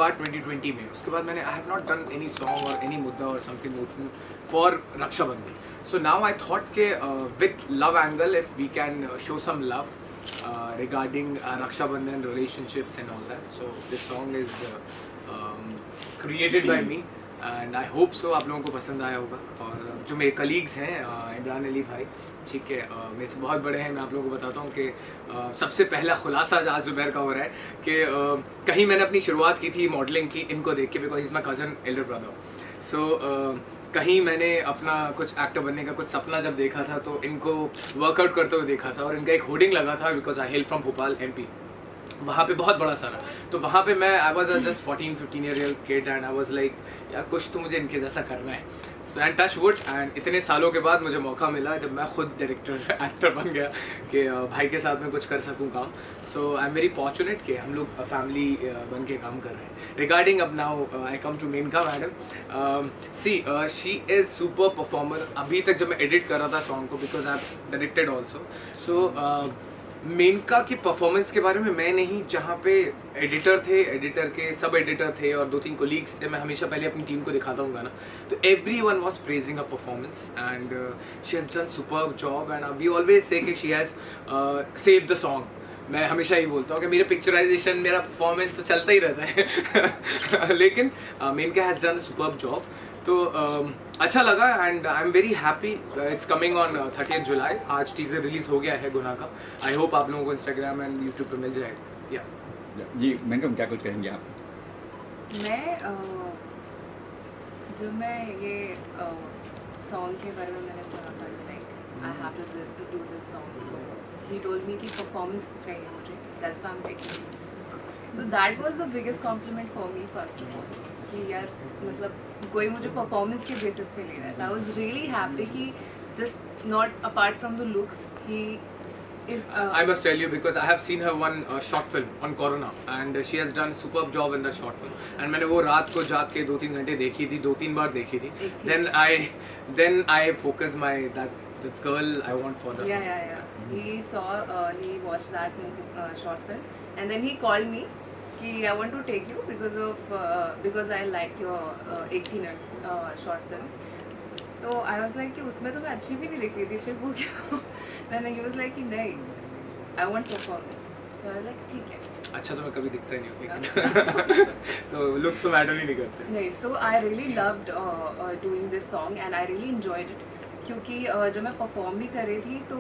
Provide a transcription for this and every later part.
बाद 2020 में, उसके बाद मैंने I have not done any song और एनी मुद्दा और something for Rakshabandhan. So now I thought के with love angle if we can show some love regarding Raksha Bandhan relationships and all that. So this song is created by me and I hope so आप लोगों को पसंद आया होगा. और जो मेरे कलीग्स हैं इमरान अली भाई, ठीक है, मेरे से बहुत बड़े हैं. मैं आप लोगों को बताता हूँ कि सबसे पहला खुलासा आज ज़ुबैर का हो रहा है कि कहीं मैंने अपनी शुरुआत की थी मॉडलिंग की इनको देख के, because is my cousin elder brother. So कहीं मैंने अपना कुछ एक्टर बनने का कुछ सपना जब देखा था तो इनको वर्कआउट करते हुए देखा था, और इनका एक होर्डिंग लगा था because I hello from Bhopal MP, वहाँ पे बहुत बड़ा सारा. तो वहाँ पे मैं I was just 14-15 year kid and I was like यार कुछ तो मुझे इनके जैसा करना है. So and touch wood and इतने सालों के बाद मुझे मौका मिला जब मैं खुद डायरेक्टर एक्टर बन गया कि भाई के साथ में कुछ कर सकूँ काम. सो आई एम वेरी फॉर्चुनेट कि हम लोग फैमिली बन के काम कर रहे हैं. रिगार्डिंग अब now I come to Menka madam. See she is super performer. अभी तक जब मैं एडिट कर रहा था सॉन्ग को, because I have directed also, so Menka की परफॉर्मेंस के बारे में मैं नहीं, जहाँ पे एडिटर थे, एडिटर के सब एडिटर थे और 2-3 कोलीग्स थे, मैं हमेशा पहले अपनी टीम को दिखाता हूँ गाना, तो everyone was praising a performance and she has done superb job and we always say कि she has save the song. मैं हमेशा ही बोलता हूँ कि मेरा पिक्चराइजेशन, मेरा परफॉर्मेंस तो चलता ही रहता है लेकिन Menka has done a superb job. तो अच्छा लगा and I am very happy. It's coming on 30 July. आज टीजर रिलीज हो गया है गुनाह का. आई होप आप लोगों को इंस्टाग्राम एंड यूट्यूब पे मिल जाएगा. या जी मैडम क्या कुछ कहेंगे आप? मैं जब मैं ये सॉन्ग के बारे में मैंने सुना था, like I have to do this song, he told me कि परफॉर्मेंस चाहिए मुझे, that's why I am taking. So that was the biggest compliment for me first of all, कि यार मतलब कोई मुझे परफॉर्मेंस के बेसिस पे ले रहा है. आई वाज रियली हैप्पी कि just not apart from the looks, he is I must tell you because I have seen her one short film on Corona and she has done superb job in that short film. And मैंने वो रात को जाग के 2-3 घंटे देखी थी, 2-3 बार देखी थी. Then I focus my that girl I want for the song. He saw he watched that movie short film and then he called me कि I want to take you because I like your 18ers short film. तो I was like कि उसमें तो मैं अच्छी भी नहीं दिख रही थी, फिर वो क्या then he was like कि नहीं, I want performance. तो I was like ठीक है. अच्छा तो मैं कभी दिखता ही नहीं हूँ लेकिन तो लुक्स तो मैटर ही नहीं करते. नहीं, so I really loved doing this song and I really enjoyed it. क्योंकि जब मैं परफॉर्म भी कर रही थी तो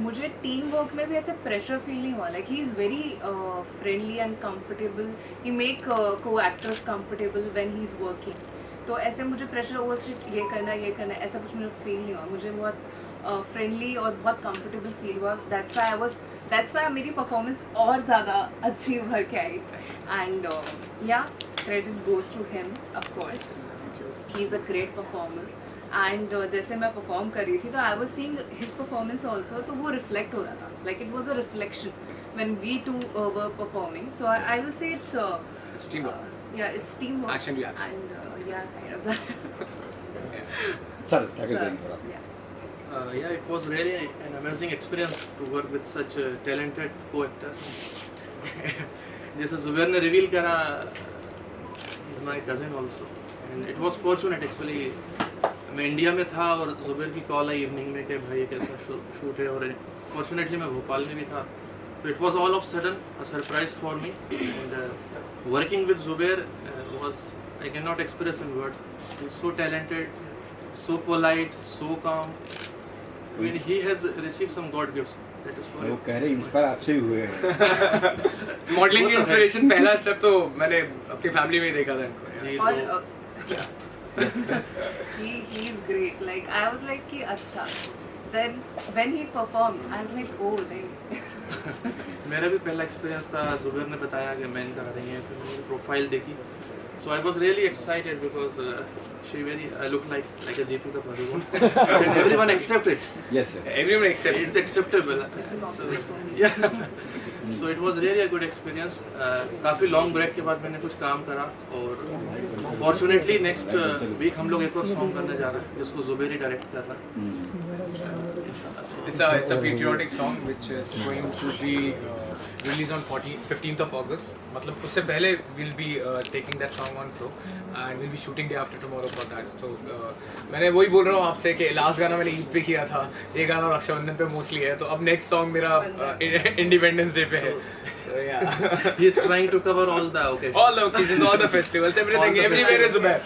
मुझे टीम वर्क में भी ऐसे प्रेशर फील नहीं हुआ. Like he is very friendly and comfortable. He make को actors comfortable when he is working. तो ऐसे मुझे प्रेशर ओवर ये करना ऐसा कुछ मुझे फील नहीं हुआ. मुझे बहुत फ्रेंडली और बहुत कंफर्टेबल फील हुआ. दैट्स वाई मेरी परफॉर्मेंस और ज़्यादा अच्छी उभर के आई. And yeah credit goes to him of course. He is a great performer. And जैसे मैं परफॉर्म कर रही थी तो I was seeing his performance also, तो वो रिफ्लेक्ट हो रहा था. Like it was a reflection when we two were performing. So I will say it's teamwork. It's team work Action reaction. And kind of that. Sir क्या कहेंगे? Yeah, it was really an amazing experience to work with such a talented co-actor. जैसे जुबैर ने reveal करा, he's my cousin also, and it was fortunate actually. मैं India में था और जुबैर की कॉल आई इवनिंग में कि भाई कैसा शूट है, और फॉर्चुनेटली मैं भोपाल में भी था. तो it was all of sudden a surprise for me. And working with Zubair was, I can not express in words. He is so talented, so polite, so calm. I mean, he has received some God gifts. That is why. वो कह रहे inspire आपसे ही हुए हैं. Modelling की inspiration पहला step तो मैंने अपनी फैमिली में ही देखा था इनको. जी, और तो he is great. Like I was like कि अच्छा. Then when he performed, I was like oh नहीं. मेरा भी पहला एक्सपीरियंस था. जुबैर ने बताया कि मैं कर रही हैं, फिर मेरी प्रोफाइल देखी. So I was really excited because I look like a Deepika Padukone. And everyone accept it. Yes. Everyone accept it. It's acceptable. So yeah. So it was really a good experience. काफ़ी long break के बाद मैंने कुछ काम करा, और fortunately next week हम लोग एक और सॉन्ग करने जा रहे हैं जिसको जुबैर ही डायरेक्ट कर रहा है. It's a patriotic song which is going to be released on 15th of August. मतलब उससे पहले we'll be taking that song on floor and we'll be shooting day after tomorrow for that. So मैंने वही बोल रहा हूँ आपसे कि लास्ट गाना मैंने ईद पे किया था, ये गाना रक्षाबंधन पे मोस्टली है, तो अब नेक्स्ट सॉन्ग मेरा इंडिपेंडेंस डे पे है. So yeah. He is trying to cover all the occasions. All the occasions, all the festivals, everything, everywhere is Zubair.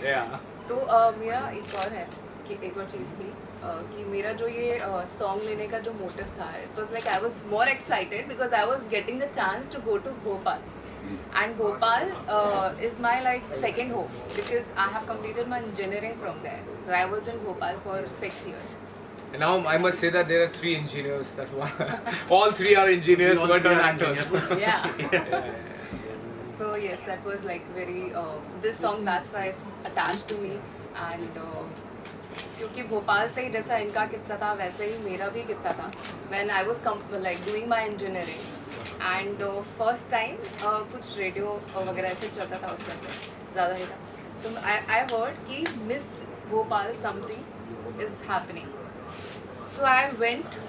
Yeah. तो मेरा एक और है कि एक और चीज़ थी कि मेरा जो ये सॉन्ग लेने का जो मोटिव था, it was like I was more excited because I was getting the chance to go to Bhopal. And Bhopal is my like second home because I have completed my engineering from there. So I was in Bhopal for 6 years. And now I must say that there are 3 engineers that all 3 are engineers, We all but three are are actors. Yeah. So yes, that was like very this song, that's why it's attached to me. And क्योंकि भोपाल से ही जैसा इनका किस्सा था वैसे ही मेरा भी किस्सा था. When I was like doing my engineering and first time कुछ रेडियो वगैरह ऐसे चलता था उस टाइम पे, ज़्यादा ही था, तो I heard कि miss Bhopal something is happening. So I went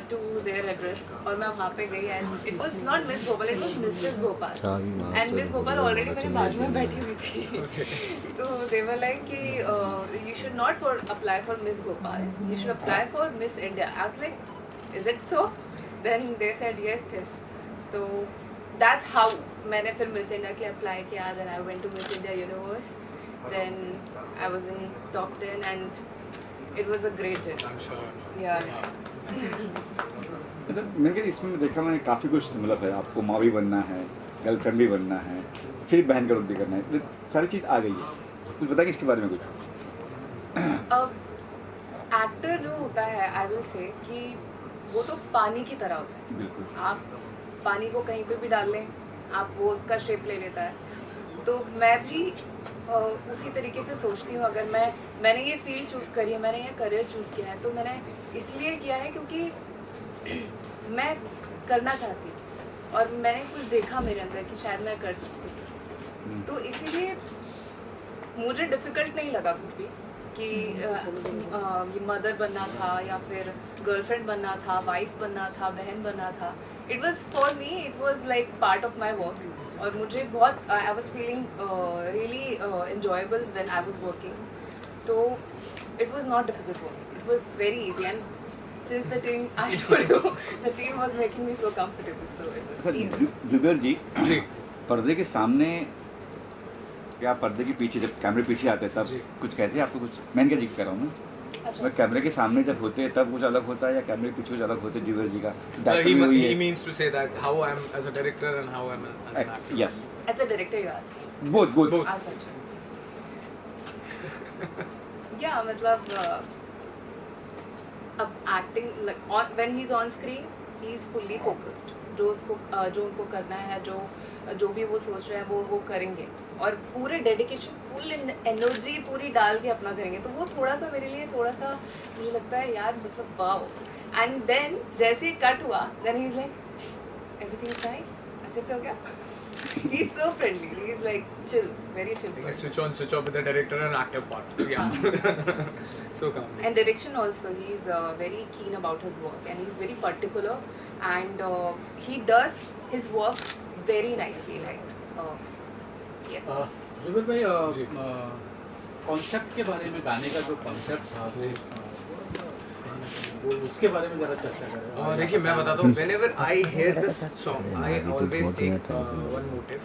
to their address और मैं वहाँ पे गई and it was not Miss Bhopal, it was Mrs. Bhopal. And Miss Bhopal already मेरे बाजू में बैठी हुई थी. तो they were like कि you should not apply for Miss Bhopal, you should apply for Miss India. I was like, is it so? Then they said yes. तो that's how मैंने फिर Miss India के लिए apply किया. Then I went to Miss India Universe. Then I was in top 10 and it was a great day. I'm sure. Yeah. मतलब मेरे इसमें देखा मैंने काफ़ी कुछ मतलब है, आपको माँ भी बनना है, गर्लफ्रेंड भी बनना है, फिर बहन का रोल भी करना है, तो सारी चीज़ आ गई है. कुछ बताएंगे इसके बारे में कुछ? एक्टर जो होता है आई विल से कि वो तो पानी की तरह होता है. बिल्कुल. आप पानी को कहीं पे भी डाल लें, आप वो उसका शेप ले लेता है. तो मैं भी उसी तरीके से सोचती हूँ. अगर मैंने ये फील्ड चूज़ करी है, मैंने ये करियर चूज़ किया है, तो मैंने इसलिए किया है क्योंकि मैं करना चाहती हूँ और मैंने कुछ देखा मेरे अंदर कि शायद मैं कर सकती हूँ. तो इसीलिए मुझे डिफ़िकल्ट नहीं लगा कुछ भी कि ये मदर बनना था या फिर गर्लफ्रेंड बनना था, वाइफ बनना था, बहन बनना था. It was for me, it was like part of my work. और मुझे बहुत I was feeling really enjoyable when I was working. So it was not difficult for me. It was very easy. And since the team, I told you, the team was making me so comfortable. So it was sir easy. Zuber ji, जी. पर्दे के सामने या पर्दे के पीछे जब कैमरे पीछे आते हैं तब जी. कुछ कहते हैं आपको? कुछ मैं इनका जिक्र कर रहा हूँ ना, अच्छा. मैं कैमरे के सामने जब होते हैं तब कुछ अलग होता है या कैमरे के पीछे कुछ अलग होते हैं जुबेर जी का? He means to say that how I am as a director and how I am as an actor. Yes, As a director, you ask. Both Both. अच्छा. Yeah, मतलब अब acting like on when he's on screen, he is fully focused. जो उनको करना है, जो भी वो सोच रहे हैं वो करेंगे और पूरे डेडिकेशन, फुल एनर्जी पूरी डाल के अपना करेंगे. तो वो थोड़ा सा मेरे लिए थोड़ा सा मुझे लगता है यार मतलब वाओ. एंड देन जैसे ही कट हुआ, then he is like everything is fine, अच्छे से हो गया. He is so friendly. He is like chill, very chill. Like a switch on, switch off with the director and actor part. Yeah. So calm. And direction also, he is very keen about his work and he is very particular and he does his work very nicely. Like yes. Zuber भाई, जी. Concept के बारे में, गाने का जो concept था वो उसके बारे में जरा चर्चा करें. देखिए मैं बताता हूँ, whenever I hear this song, I always take one motive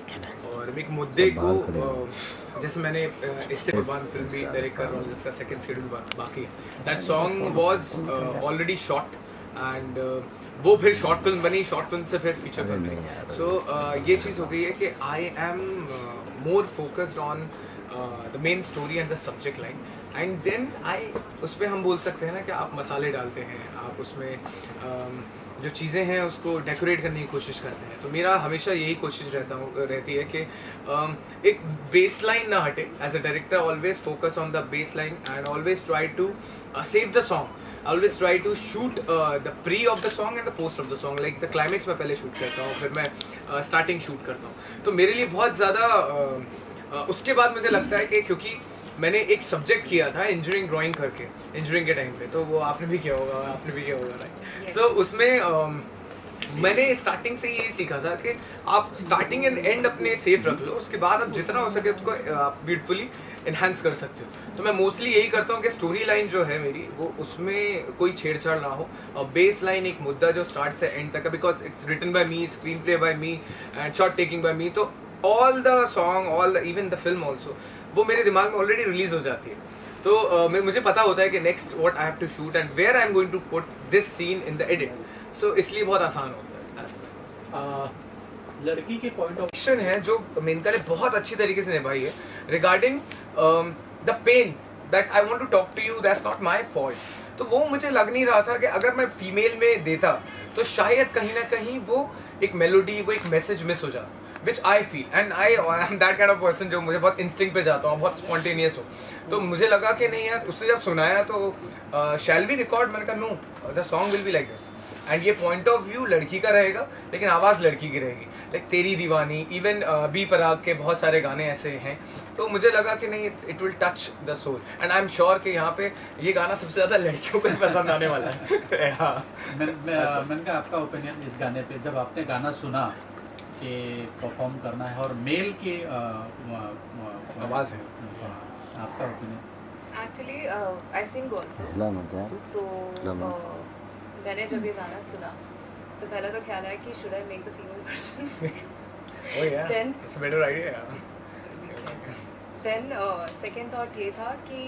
और एक मुद्दे को जैसे मैंने इससे कुर्बान फिल्म भी डायरेक्ट कर रहा हूँ जिसका सेकंड शेड्यूल बाकी है. That song was already shot and वो फिर शॉर्ट फिल्म बनी, शॉर्ट फिल्म से फिर फीचर फिल्म बनी. सो ये चीज़ हो गई है कि I am more focused on the main story and the subject line and then उस पर हम बोल सकते हैं ना कि आप मसाले डालते हैं, आप उसमें जो चीज़ें हैं उसको डेकोरेट करने की कोशिश करते हैं. तो मेरा हमेशा यही कोशिश रहती है कि एक बेस लाइन ना हटे. As a director always focus on the base line and always try to save the song. I always try to shoot the pre of the song and the post of the song. Like the climax मैं पहले shoot करता हूँ, फिर मैं starting shoot करता हूँ. तो मेरे लिए बहुत ज़्यादा उसके बाद मुझे लगता है कि क्योंकि मैंने एक सब्जेक्ट किया था इंजीनियरिंग ड्राइंग करके, इंजीनियरिंग के टाइम पे, तो वो आपने भी किया होगा, आपने भी किया होगा राइट। Yes. सो उसमें मैंने स्टार्टिंग से यही सीखा था कि आप स्टार्टिंग एंड एंड अपने सेफ रख लो, उसके बाद आप जितना हो सके उसको ब्यूटीफुली इन्हांस कर सकते हो। तो मैं मोस्टली यही करता हूँ कि स्टोरी लाइन जो है मेरी वो उसमें कोई छेड़छाड़ ना हो, और बेस लाइन एक मुद्दा जो स्टार्ट से एंड तक है, because it's written by me, screenplay by me and shot taking by me, तो all the song, all even the film also वो मेरे दिमाग में ऑलरेडी रिलीज हो जाती है। तो मुझे पता होता है कि next what I have to shoot and where I am going to put this scene in the edit, so इसलिए बहुत आसान होता है। लड़की के पॉइंट ऑफ एक्शन है जो मेनका ने बहुत अच्छी तरीके से निभाई है regarding the pain that I want to talk to you, that's not my fault. तो वो मुझे लग नहीं रहा था कि अगर मैं फीमेल में देता तो शायद कहीं ना कहीं वो एक मेलोडी, वो एक मैसेज मिस हो जाता, which I feel and I am that kind of person जो मुझे बहुत इंस्टिंक्ट पे जाता हूँ, बहुत स्पॉन्टेनियस हो। तो मुझे लगा कि नहीं यार, उससे जब सुनाया तो शैल वी रिकॉर्ड, मैंने कहा no, the song will be like this and ये पॉइंट ऑफ व्यू लड़की का रहेगा लेकिन आवाज़ लड़की की रहेगी, लाइक तेरी दीवानी, इवन बी पराग के बहुत सारे गाने ऐसे हैं। तो मुझे लगा कि नहीं, it will touch the soul and I am sure कि यहाँ पे ये गाना सबसे ज़्यादा लड़कियों को ही पसंद आने वाला है। हाँ, मैंने कहा आपका ओपिनियन इस गाने पे, जब आपने गाना सुना कि परफॉर्म करना है और मेल की आवाज़ है, आपका opinion? Actually I sing also, तो मैंने जब ये गाना सुना तो पहला तो ख्याल आया कि should I make the female version. Oh yeah, Then- it's better idea. Then second thought ये था कि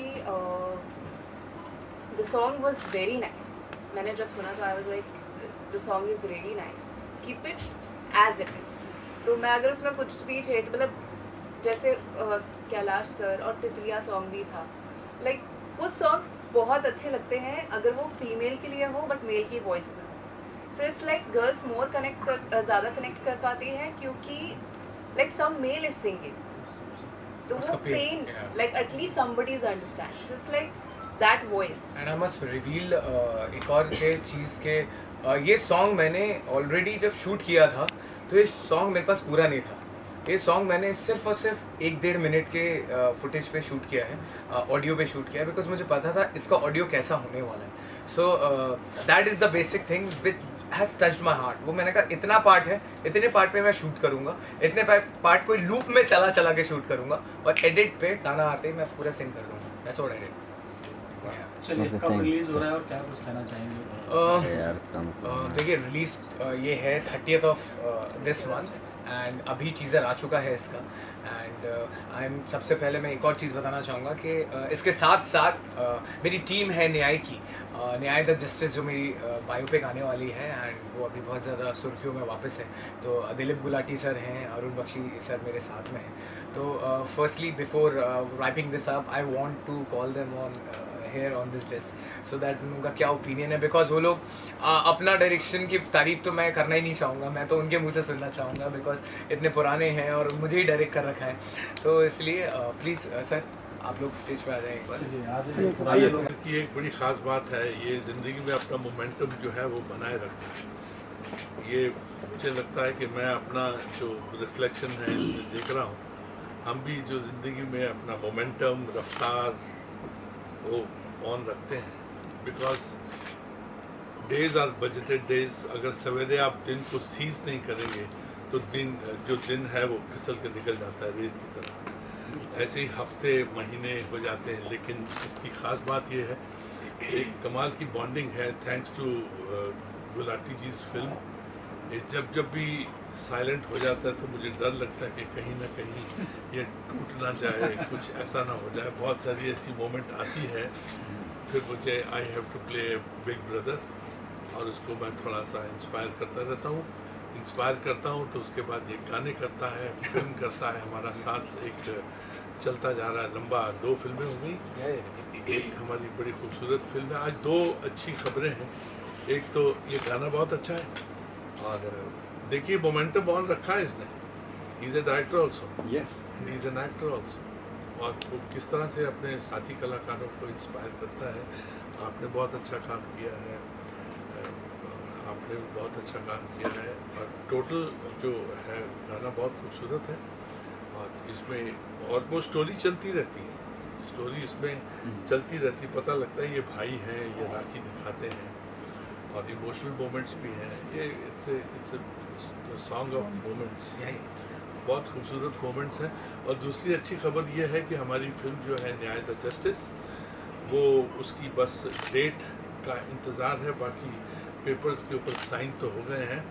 the song was very nice. मैंने जब सुना तो I was like the song is really nice, keep it as it is. तो मैं अगर उसमें कुछ भी छेड़, मतलब जैसे कैलाश सर और तितलिया सॉन्ग भी था, लाइक वो सॉन्ग्स बहुत अच्छे लगते हैं अगर वो फीमेल के लिए हो बट मेल की वॉइस में हो। So it's like girls more ज़्यादा कनेक्ट कर पाती हैं क्योंकि like some male is singing, तो उसका वो pain, pain yeah. Like at least somebody is understand, so it's like that voice. And I must reveal एक और के चीज़ के ये सॉन्ग मैंने ऑलरेडी जब शूट किया था तो ये सॉन्ग मेरे पास पूरा नहीं था। ये सॉन्ग मैंने सिर्फ और सिर्फ 1-1.5 मिनट के फुटेज पे शूट किया है, ऑडियो पे शूट किया है, बिकॉज मुझे पता था इसका ऑडियो कैसा होने वाला है। So that is the basic thing which has touched my heart. वो मैंने कहा इतना पार्ट है, इतने पार्ट पे मैं शूट करूँगा, इतने पार्ट कोई लूप में चला चला के शूट करूँगा और एडिट पे गाना आते ही मैं पूरा सिंग कर दूँगा। That's what I did. चलिए, Okay, कब thank you. रिलीज हो रहा है और क्या कुछ कहना चाहेंगे? यार कम देखिए रिलीज ये है 30th of this month and अभी टीज़र आ चुका है इसका। एंड आई एम सबसे पहले मैं एक और चीज़ बताना चाहूँगा कि इसके साथ साथ मेरी टीम है न्याय की, न्याय द जस्टिस, जो मेरी बायोपिक आने वाली है एंड वो अभी बहुत ज़्यादा सुर्खियों में वापस है। तो दिलीप गुलाटी सर हैं, अरुण बख्शी सर मेरे साथ में हैं। तो firstly before wrapping this up I want to call them on here on this disc so that उनका क्या ओपिनियन है, बिकॉज वो लोग अपना डायरेक्शन की तारीफ तो मैं करना ही नहीं चाहूँगा, मैं तो उनके मुंह से सुनना चाहूँगा बिकॉज इतने पुराने हैं और मुझे ही डायरेक्ट कर रखा है। तो इसलिए प्लीज़ सर आप लोग स्टेज पे आ जाएं एक बार। चलिए, आज आइए लोग की एक बड़ी ख़ास बात है, ये ज़िंदगी में अपना मोमेंटम जो है वो बनाए रखना है। ये मुझे लगता है कि मैं अपना जो रिफ्लेक्शन है इसमें देख रहा हूँ, हम भी जो ज़िंदगी में अपना मोमेंटम, रफ्तार वो ऑन रखते हैं, because days are budgeted days. अगर सवेरे आप दिन को सीज नहीं करेंगे तो दिन है वो फिसल के निकल जाता है रेत की तरह। ऐसे ही हफ्ते महीने हो जाते हैं, लेकिन इसकी ख़ास बात यह है, एक कमाल की बॉन्डिंग है thanks to Gulati ji film. ये जब भी साइलेंट हो जाता है तो मुझे डर लगता है कि कहीं ना कहीं ये टूट ना जाए, कुछ ऐसा ना हो जाए। बहुत सारी ऐसी मोमेंट आती है, फिर मुझे I have to play big brother, और उसको मैं थोड़ा सा इंस्पायर करता रहता हूँ। इंस्पायर करता हूँ तो उसके बाद ये गाने करता है, फिल्म करता है, हमारा साथ एक चलता जा रहा है लंबा। 2 फिल्में हो गई, एक हमारी बड़ी खूबसूरत फिल्म है। आज 2 अच्छी खबरें हैं, एक तो ये गाना बहुत अच्छा है और देखिए मोमेंटम ऑन रखा है इसने। He is a director also, yes, he is an actor also, और वो किस तरह से अपने साथी कलाकारों को इंस्पायर करता है। आपने बहुत अच्छा काम किया है, आपने भी बहुत अच्छा काम किया है, और टोटल जो है गाना बहुत खूबसूरत है और इसमें ऑलमोस्ट स्टोरी चलती रहती है। स्टोरी इसमें चलती रहती, पता लगता है ये भाई हैं, ये राखी दिखाते हैं और इमोशनल मोमेंट्स भी हैं। ये इट्स सॉन्ग ऑफ मोमेंट्स, बहुत खूबसूरत मोमेंट्स हैं। और दूसरी अच्छी खबर ये है कि हमारी फिल्म जो है न्याय द जस्टिस, वो उसकी बस डेट का इंतज़ार है, बाकी पेपर्स के ऊपर साइन तो हो गए हैं।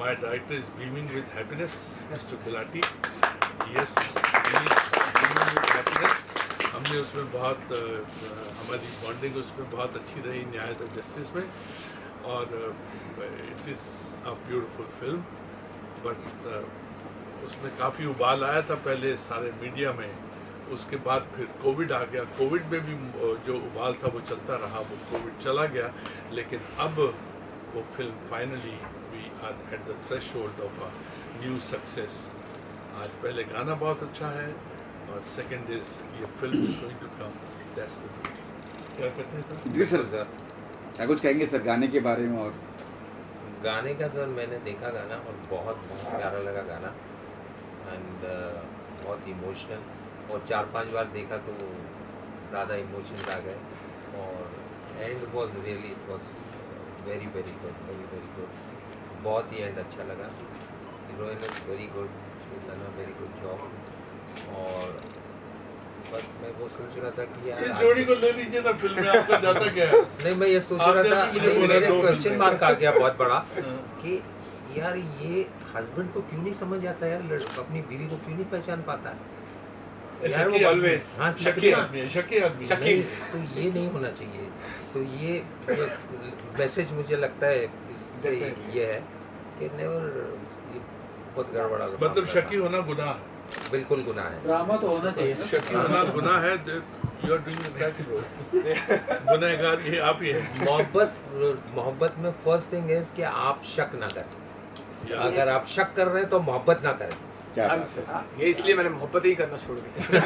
My director is beaming with happiness, mister Gulati, yes beaming with happiness. हमने उसमें बहुत हमारी बॉन्डिंग उसमें बहुत अच्छी रही न्याय द जस्टिस में, और it is a beautiful film. But उसमें काफ़ी उबाल आया था पहले सारे मीडिया में, उसके बाद फिर कोविड आ गया। कोविड में भी जो उबाल था वो चलता रहा, वो कोविड चला गया, लेकिन अब वो film finally we are at the threshold of a new success. आज पहले गाना बहुत अच्छा है और सेकंड इज ये film is going to come, that's the beauty. क्या कहते हैं सर? जी सर, क्या कुछ कहेंगे सर गाने के बारे में? और गाने का सर मैंने देखा गाना और बहुत प्यारा लगा गाना, एंड बहुत इमोशनल, और 4-5 बार देखा तो ज़्यादा इमोशंस आ गए, और and was really it was very very good, very very good. बहुत ही एंड अच्छा लगा। Heroine is very good, she done a very good job. और बस मैं वो सोच रहा था कि यार इस जोड़ी को ले लीजिए ना फिल्म में, आपका जाता क्या है? नहीं, मैं ये सोच रहा था, आपने नहीं, मुझे मेरे बोला क्वेश्चन मार्क आ गया बहुत बड़ा कि यार ये हस्बैंड को क्यों नहीं समझ आता यार, अपनी बीवी को क्यों नहीं पहचान पाता है यार वो ऑलवेज हाँ शक्की कितना- आदमी है, शक्की आदमी है। नहीं, तो ये नहीं होना चाहिए। तो ये मैसेज मुझे लगता है इससे ये है कि नेवर, ये बहुत गड़बड़ा मतलब शक्की होना गुनाह है, बिल्कुल गुनाह है। ड्रामा तो होना चाहिए ना। शक्की होना गुनाह है। You are doing the back road, गुनहगार ये आप ही है। मोहब्बत में फर्स्ट थिंग है कि आप शक ना करें। या- अगर आप शक कर रहे हैं तो मोहब्बत ना करें। क्या हम बात से है। ये इसलिए मैंने मोहब्बत ही करना छोड़ दिया।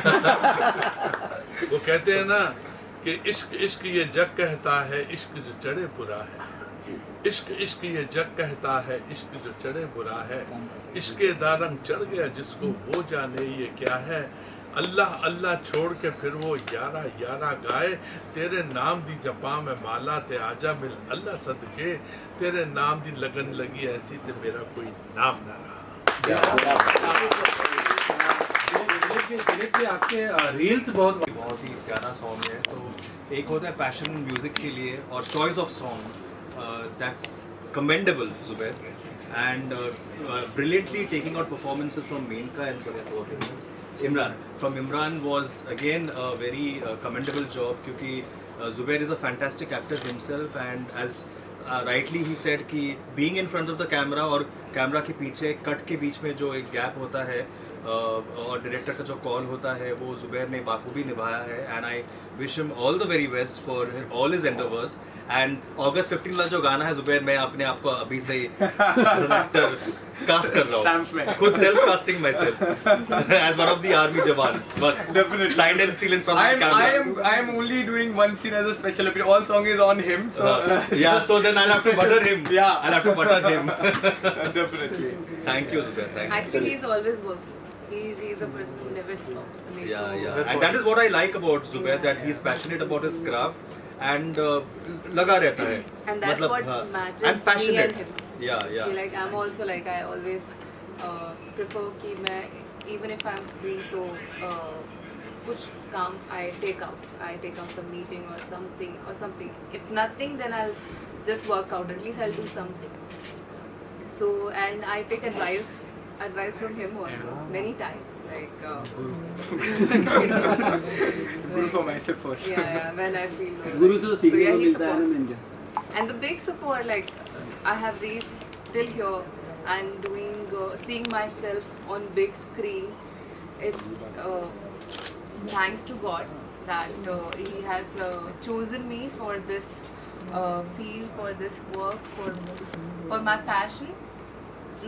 वो कहते हैं ना कि इश्क इश्क ये जग कहता है, इश्क जो चढ़े बुरा है। इश्क इश्क ये जग कहता है, इश्क जो चढ़े बुरा है। इश्के दारंग चढ़ गया जिसको वो जाने ये क्या है। अल्लाह अल्लाह छोड़ के फिर वो यारा यारा गाए। तेरे नाम दी जपा में माला ते आजा मिल अल्लाह सदके। तेरे नाम दी लगन लगी ऐसी ते मेरा कोई नाम ना रहा। दिलीप जी आपके रील्स बहुत ही प्यारा सॉन्ग है। तो एक होता है पैशन म्यूज़िक के लिए और choice of song, that's commendable Zubair, and brilliantly taking out performances from Menka and Imran. From Imran was again a very commendable job, क्योंकि Zubair is a fantastic actor himself, and as rightly he said कि being in front of the camera और camera के पीछे cut के बीच में जो एक gap होता है और डायरेक्टर का जो कॉल होता है वो जुबैर ने बाखूबी निभाया है, and I wish him all the very best for all his endeavours. And August 15 वाला जो गाना है जुबैर, मैं अपने आप को अभी से एक्टर कास्ट कर रहा Stamp में। हूँ, खुद self casting my self as one of the army jawans, बस Definitely. Signed and seal in front of the camera. I am only doing one scene as a special appearance. All song is on him, so Yeah, so then I'll have to butter him. Yeah. I'll have to butter him. definitely. Thank you, Zubair. Thank you. Actually, he's always working. He's a person who never stops. Yeah, yeah. And that is what I like about Zubair, that he's passionate about his craft and लगा रहता है. And that's मतलब, what हाँ. matches And passionate. me and him. Yeah, कि yeah. like I'm also like I always prefer कि मैं even if I'm free तो कुछ काम I take out some meeting or something. If nothing, then I'll just work out. At least I'll do something. So and I take advice from him also many times. Like Guru for myself first. yeah, when I feel low. गुरु से तो सीखने yeah, को he मिलता है ना supports. Main क्या। And the big support, like I have reached till here and doing seeing myself on big screen. It's thanks to God that He has chosen me for this field, for this work, for my passion.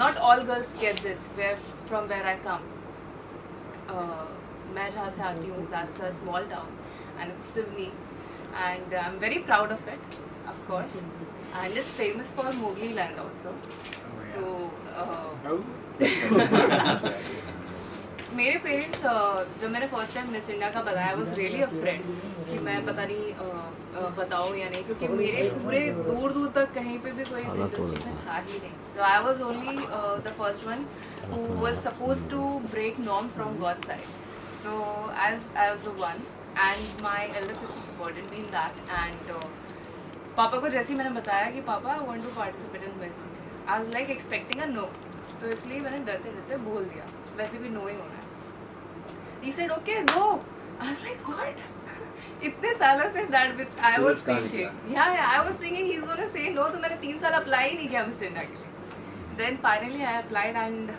Not all girls get this. From where I come, मैं जहाँ से आती हूँ, that's a small town, and it's Sivni, and I'm very proud of it, of course, and it's famous for Mowgli land also. So मेरे parents जब मैंने first time miss India का बताया, वाज रियली अफ्रेड कि मैं पता नहीं बताऊँ या नहीं, क्योंकि मेरे पूरे दूर दूर तक कहीं पे भी कोई इस इंडस्ट्री में था ही नहीं. तो I was only the first one who was suppose to break norm from god side. So as I was the one and my elder sister supported me in that. And पापा को जैसे ही मैंने बताया कि पापा I want to participate in Miss India, I was like expecting a no. तो इसलिए मैंने डरते डरते बोल दिया, वैसे भी नो ही होना है. He said okay go. I was like what? इतने सालों से that which I was thinking. Yeah, I was thinking he's gonna say no. तो मैंने 3 साल अप्लाई ही नहीं किया मिस इंडिया के लिए. Then finally I applied and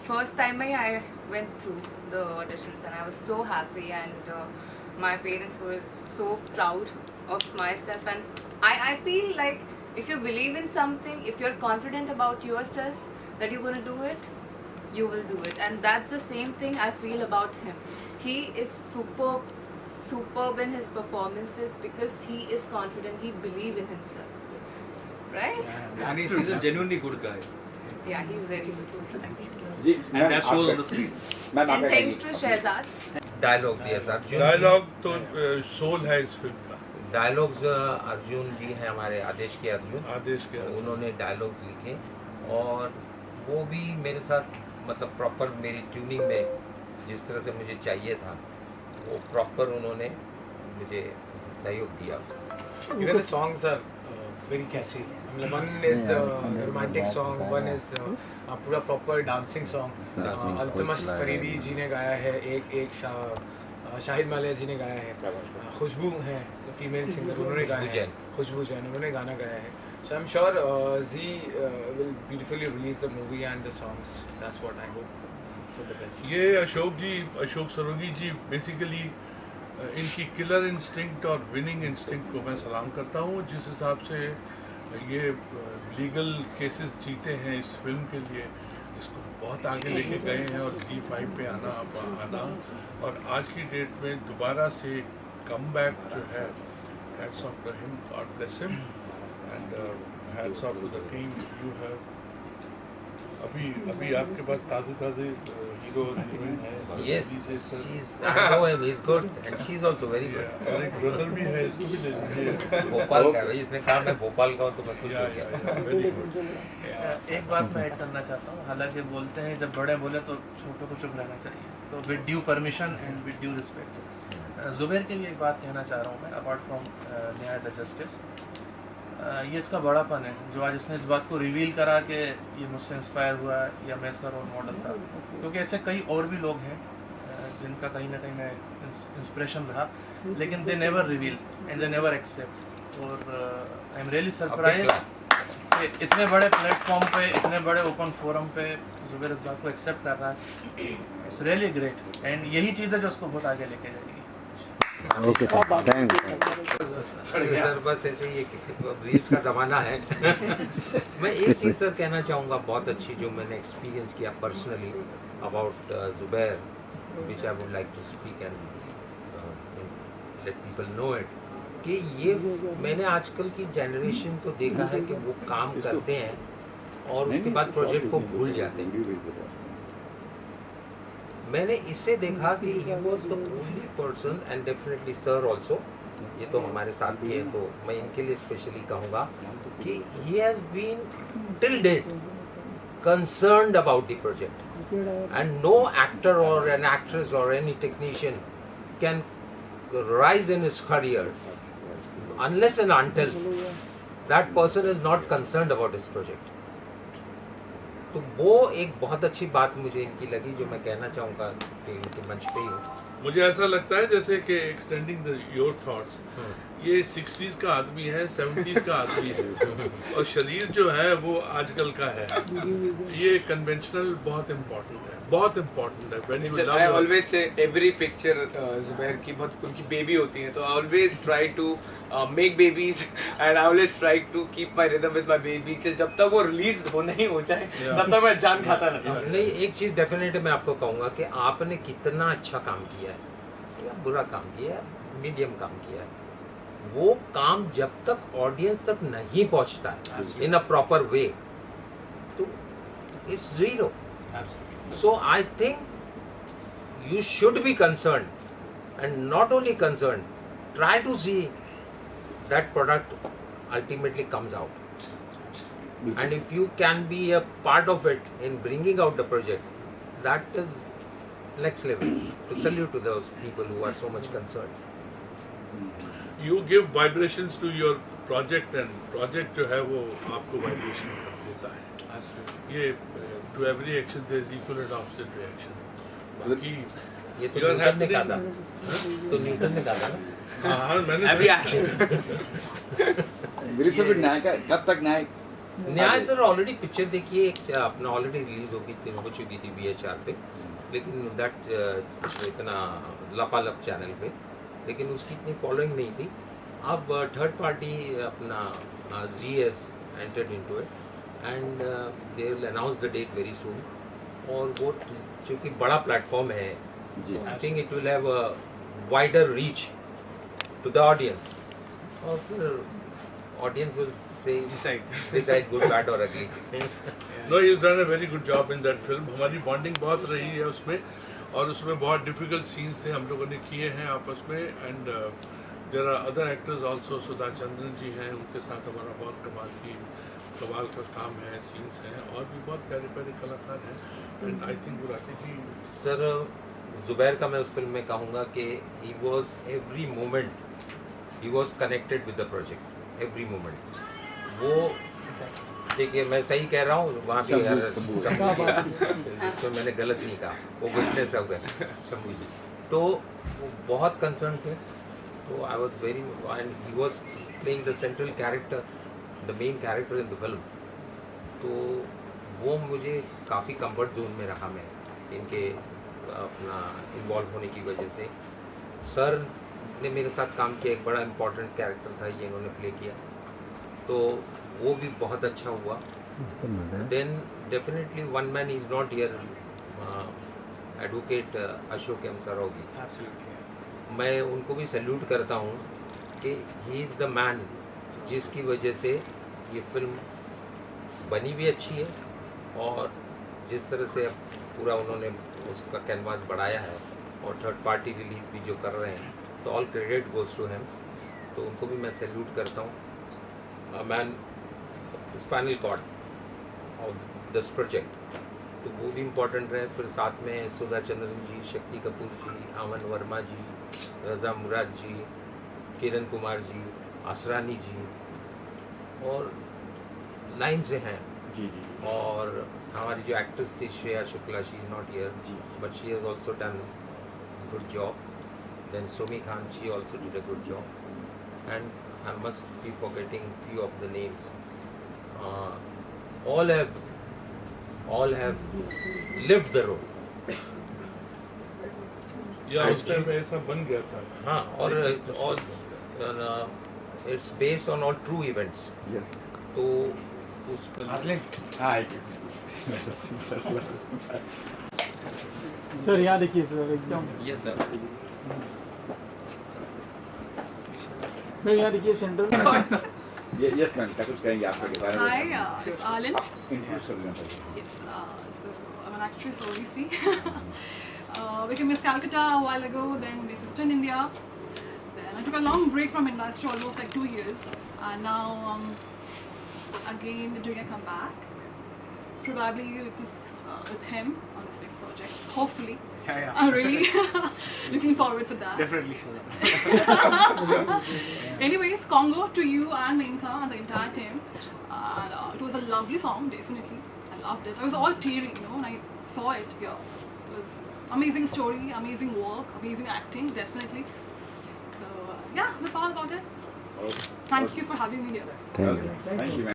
first time I went through the auditions and I was so happy and my parents were so proud of myself. And I feel like if you believe in something, if you're confident about yourself that you're gonna do it, you will do it. And that's the same thing I feel about him. He is superb in his performances because he is confident, he believes in himself, right? And he's a genuinely good guy. Yeah, he's very good. जी And that shows on the screen. Ma'am And आप thanks to Shehzad. Dialogue दिया था Arjun. Dialogue तो soul है इस film का. Dialogues Arjun जी हैं हमारे, आदेश के अर्जुन. आदेश के अर्जुन. उन्होंने डायलॉग्स लिखे और वो भी मेरे साथ मतलब प्रॉपर मेरी ट्यूनिंग में जिस तरह से मुझे चाहिए था वो प्रॉपर उन्होंने मुझे सहयोग दिया. Even the songs are very catchy. I mean, one is a romantic song, one is पूरा proper dancing song. Altamash Faridi जी ने गाया है, एक शाहिद मालिया जी ने गाया है, खुशबू है फीमेल सिंगर, उन्होंने गाया है, खुशबू जैन उन्होंने गाना गाया है. So I'm sure Z will beautifully release the movie and the songs. That's what I hope for the best. ये अशोक सरोगी जी बेसिकली इनकी किलर इंस्टिंक्ट और विनिंग इंस्टिंक्ट को मैं सलाम करता हूँ. जिस हिसाब से ये लीगल केसेस जीते हैं इस फिल्म के लिए, इसको बहुत आगे लेके गए हैं और Z5 पे आना और आज की डेट में दोबारा से कम बैक जो है, hats off to him, god bless him. And hats off to the team you have. अभी आपके पास ताज़े हीरो हीरोइन है. Yes, I know him. He's good and she's also very good. और एक ब्रदर भी है, इसको भी ले लीजिए. भोपाल का है, इसने कहा मैं भोपाल का हूँ तो मैं खुश हो गया. Very good. एक बात मैं ऐड करना चाहता हूँ. हालांकि बोलते हैं जब बड़े बोले तो छोटों को चुप रहना चाहिए, तो with due permission and with due respect Zubair के लिए एक बात कहना चाह रहा हूँ मैं, अपार्ट फ्रॉम न्याय द जस्टिस. ये इसका बड़ापन है जो आज इसने इस बात को रिवील करा कि ये मुझसे इंस्पायर हुआ है या मैं इसका रोल मॉडल था, क्योंकि ऐसे कई और भी लोग हैं जिनका कहीं ना कहीं मैं इंस्पिरेशन रहा, लेकिन they never reveal and they never accept. और आई एम रियली सरप्राइज कि इतने बड़े प्लेटफॉर्म पे, इतने बड़े ओपन फोरम पे जुबैर इस बात को एक्सेप्ट कर रहा है. इट्स रियली ग्रेट एंड यही चीज़ है जो उसको बहुत आगे लेके जाएगी. ओके थैंक सर बस ऐसे ही रील्स का ज़माना है. मैं एक चीज़ सर कहना चाहूँगा बहुत अच्छी जो मैंने एक्सपीरियंस किया personally about Zubair, which I would like to speak and let people know it, कि ये मैंने आजकल की जनरेशन को देखा है कि वो काम करते हैं और उसके बाद प्रोजेक्ट को भूल जाते हैं. मैंने इससे देखा कि he was the only person and definitely sir also, ये तो हमारे साथ भी है तो मैं इनके लिए स्पेशली कहूँगा कि he has been till date concerned about the project and no actor और एन एक्ट्रेस और any technician can rise in his career unless and until that person is not concerned about his project. तो वो एक बहुत अच्छी बात मुझे इनकी लगी जो मैं कहना चाहूँगा कि इनके मंच पे ही हूँ. मुझे ऐसा लगता है जैसे कि एक्सटेंडिंग योर थॉट्स, ये 60s का आदमी है, 70s का आदमी है और शरीर जो है वो आजकल का है. ये कन्वेंशनल बहुत इम्पोर्टेंट है, बहुत इम्पोर्टेंट है. When you love I your- always say every picture Zubair की बहुत उनकी बेबी होती है, तो I always try to make babies and I always try to keep my rhythm with my baby. जब तक वो रिलीज हो नहीं हो जाए तब तक मैं जान खाता रहता हूँ. नहीं, एक चीज़ डेफिनेटली मैं आपको कहूँगा कि आपने कितना अच्छा काम किया है या बुरा काम किया है, मीडियम काम किया है, वो काम जब तक ऑडियंस तक नहीं पहुँचता है इन अ प्रॉपर वे तो it's zero. So I think you should be concerned, and not only concerned, try to see that product ultimately comes out. And if you can be a part of it in bringing out the project, that is next level. To salute to those people who are so much concerned. You give vibrations to your project and project जो है वो आपको vibration देता है. ये to every action there is equal and opposite reaction. बाकी ये तो you are न्यूटन ने कहा happening. था. तो न्यूटन ने कहा था ना. हाँ मैंने Every action. दिलीप सर न्याय का कब तक न्याय न्याय सर ऑलरेडी पिक्चर देखिए एक अपना ऑलरेडी रिलीज हो चुकी थी VHR पे, लेकिन दैट इतना लपालप चैनल पे, लेकिन उसकी इतनी फॉलोइंग नहीं थी. अब थर्ड पार्टी अपना ZS entered into it and they will announce the date very soon. और वो चूँकि बड़ा प्लेटफॉर्म है, I think it will have a wider reach to the audience, और फिर audience will say decide good, bad or ugly. No, he's done a very good job in that film. हमारी bonding बहुत रही है उसमें, और उसमें बहुत डिफिकल्ट सीन्स थे हम लोगों ने किए हैं आपस में. And there are other actors also. Sudha Chandran ji हैं, उनके साथ हमारा बहुत कमाल का काम है, सीन्स हैं, और भी बहुत प्यारे प्यारे कलाकार हैं. And I think Burati ji sir Zubair का मैं उस फिल्म में कहूँगा कि he was every moment, he was connected with the project, every moment. वो देखिए मैं सही कह रहा हूँ, वहाँ भी तो मैंने गलत नहीं कहा, वो विटनेस हो गए शंभू जी. तो वो बहुत कंसर्न थे. तो I was very, and he was playing the central character, the main character in the film. तो वो मुझे काफ़ी कंफर्ट जोन में रखा मैं इनके अपना इन्वॉल्व होने की वजह से. सर ने मेरे साथ काम किया, एक बड़ा इम्पोर्टेंट कैरेक्टर था ये इन्होंने प्ले किया, तो वो भी बहुत अच्छा हुआ. Then definitely one man is not here, advocate Ashok M Saraogi. मैं उनको भी सैल्यूट करता हूँ कि ही इज़ द मैन जिसकी वजह से ये फिल्म बनी भी अच्छी है, और जिस तरह से अब पूरा उन्होंने उसका कैनवास बढ़ाया है, और थर्ड पार्टी रिलीज़ भी जो कर रहे हैं, तो all credit goes to him. तो उनको भी मैं सैल्यूट करता हूँ. Main spinal cord of this project, तो वो भी इम्पोर्टेंट रहे. फिर साथ में सुधा चंद्रन जी, शक्ति कपूर जी, अमन वर्मा जी, रज़ा मुराद जी, किरण कुमार जी, आसरानी जी, और लाइन से हैं. जी. और हमारी जो एक्ट्रेस थी Shreya Shukla, she is not here, but she has also done good job. Then Sumi Khan, she also did a good job. And I must be forgetting few of the names. All have lived the role. या उस time ऐसा बन गया था. हाँ, और all it's based on all true events. Yes. तो उस हाँ सर यहाँ देखिए सर एकदम. yes sir. मैं यहाँ देखिए सेंटर. यस मैम, क्या कुछ कहेंगे आपके बारे में? Hi, it's Alin. Introduce yourself. Yes, so I'm an actress, obviously. Became Miss Calcutta a while ago, then Miss Sister in India. Then I took a long break from industry, almost like 2 years, and now again doing a comeback. Probably with him on this next project. Hopefully. Yeah. I'm really looking forward for that. Definitely so. Anyways, Congo to you and Menka and the entire team. And it was a lovely song, definitely. I loved it. I was all teary, when I saw it here. It was amazing story, amazing work, amazing acting, definitely. So yeah, that's all about it. Okay. Thank you for having me here. Thank you.